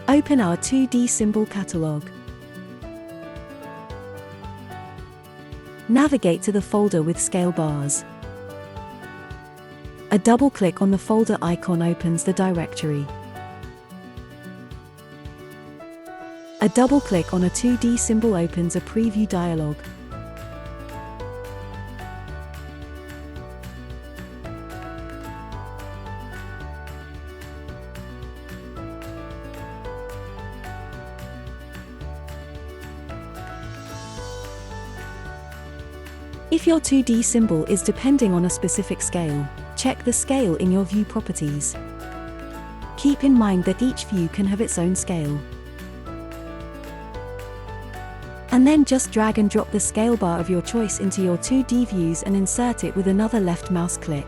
Open our 2D symbol catalog. Navigate to the folder with scale bars. A double-click on the folder icon opens the directory. A double-click on a 2D symbol opens a preview dialog. If your 2D symbol is depending on a specific scale, check the scale in your view properties. Keep in mind that each view can have its own scale. And then just drag and drop the scale bar of your choice into your 2D views and insert it with another left mouse click.